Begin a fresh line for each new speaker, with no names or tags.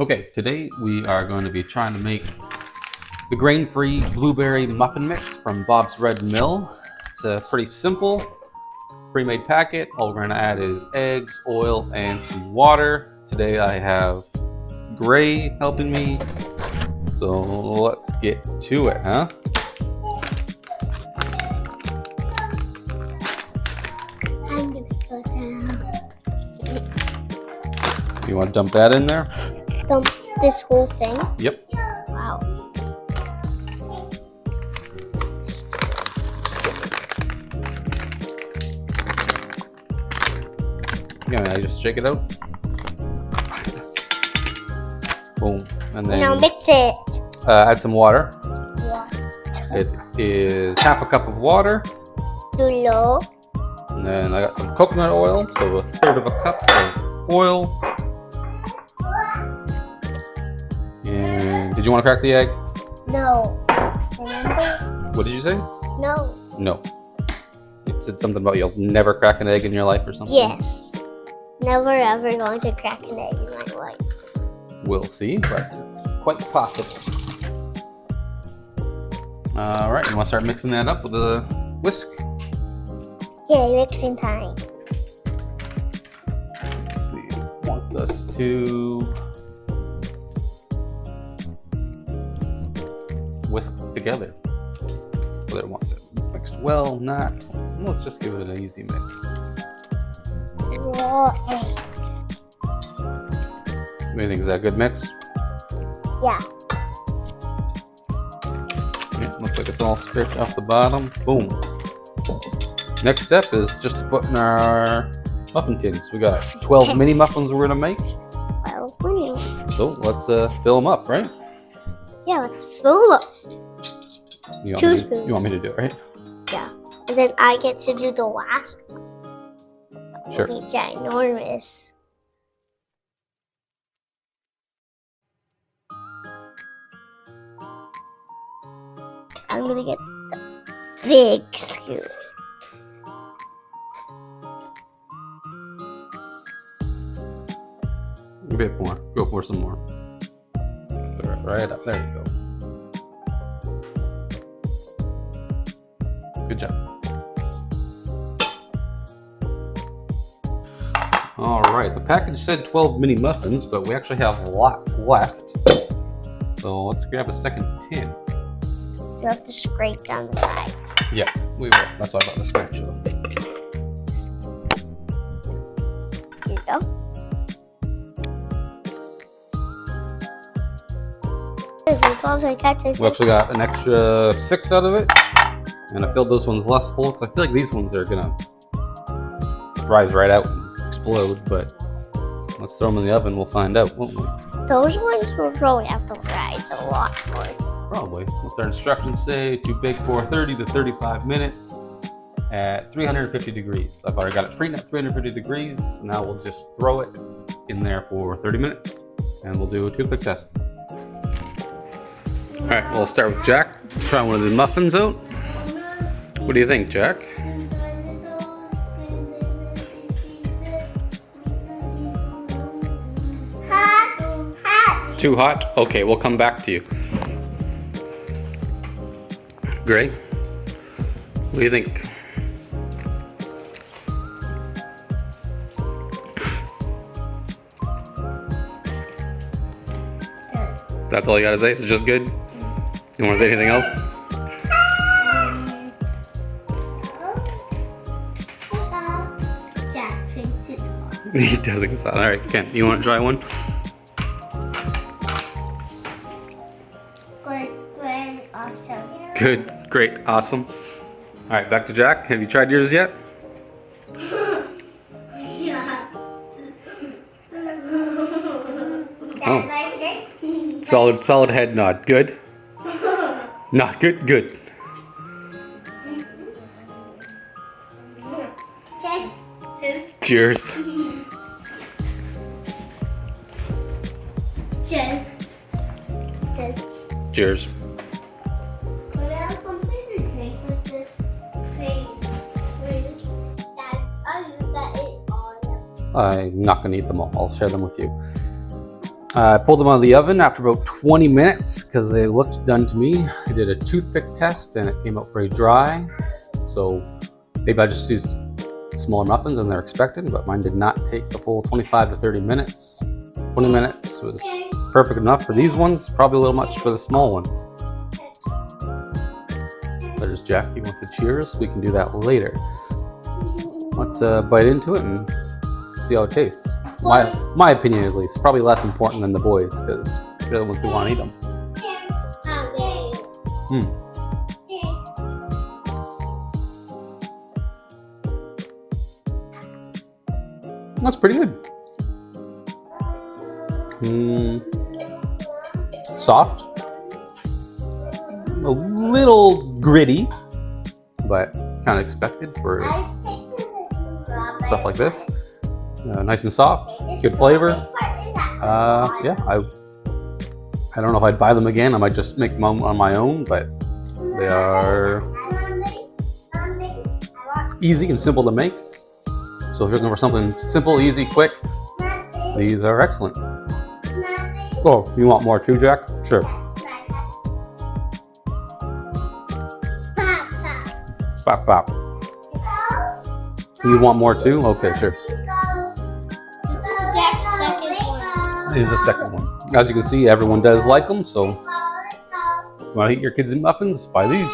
Okay, today we are going to be trying to make the grain-free blueberry muffin mix from Bob's Red Mill. It's a pretty simple pre-made packet. All we're going to add is eggs, oil, and some water. Today I have Gray helping me, so let's get to it, huh?
I'm gonna go down.
You want to dump that in there?
Dump this whole thing?
Yep.
Wow.
Yeah, I just shake it out. Boom. And then
Now mix it.
add some water.
Water.
It is half a cup of water.
Too low.
And then I got some coconut oil, so a third of a cup of oil. And did you want to crack the egg?
No. Remember?
What did you say?
No.
No. You said something about you'll never crack an egg in your life or something?
Yes. Never ever going to crack an egg in my life.
We'll see, but it's quite possible. All right, you want to start mixing that up with a whisk?
Okay, mixing time.
Let's see. It wants us to whisk together. Whether it wants it mixed well, not. Let's just give it an easy mix.
Raw egg.
What do you think? Is that a good mix?
Yeah.
Yeah, looks like it's all scraped off the bottom. Boom. Next step is just to put in our muffin tins. We got 12 mini muffins we're gonna make.
Well, winning.
So let's fill them up, right?
Yeah, let's fill up.
You
Two
want
spoons.
you want me to do it, right?
Yeah. And then I get to do the last.
Sure.
It'll be ginormous. I'm gonna get the big scoop.
A bit more. Go for some more. Put it right up. There you go. Good job. All right, the package said 12 mini muffins, but we actually have lots left. So let's grab a second tin.
You have to scrape down the sides.
Yeah, we will. That's why I brought the spatula.
Here you go.
We actually got an extra 6 out of it, and I filled those ones less full because I feel like these ones are gonna rise right out and explode. But let's throw them in the oven. We'll find out, won't we?
Those ones will probably have to rise a lot more.
Probably. What's their instructions say? To bake for 30 to 35 minutes at 350 degrees. I've already got it preheated at 350 degrees. Now we'll just throw it in there for 30 minutes, and we'll do a toothpick test. All right, we'll start with Jack. Try one of the muffins out. What do you think, Jack?
Hot.
Too hot? Okay, we'll come back to you. Gray, what do you think? That's all you gotta say? It's just good? You wanna say anything else?
Jack thinks it's hot.
He does think it's hot. Alright, Ken, you wanna try one?
Good, awesome.
Good, great, awesome. Alright, back to Jack. Have you tried yours yet?
Yeah.
Oh. Solid head nod. Good? Not good? Good. Cheers. Cheers.
What else completely drink with this cream? Dad, I use that it all.
I'm not going to eat them all. I'll share them with you. I pulled them out of the oven after about 20 minutes because they looked done to me. I did a toothpick test and it came out pretty dry. So maybe I just used smaller muffins than they're expected, but mine did not take the full 25 to 30 minutes. 20 minutes was perfect enough for these ones, probably a little much for the small one. There's Jack, he wants to cheers. We can do that later. Let's bite into it and see how it tastes. My opinion, at least, probably less important than the boys because they're the ones who want to eat them. That's pretty good. Soft, a little gritty, but kind of expected for stuff like this. Nice and soft, good flavor. Yeah, I don't know if I'd buy them again. I might just make them on my own, but they are easy and simple to make. So if you're looking for something simple, easy, quick, these are excellent. Oh, you want more too, Jack? Sure. Pop, pop. You want more too? Okay, sure. Here's the second one. As you can see, everyone does like them, so if you want to eat your kids in muffins, buy these.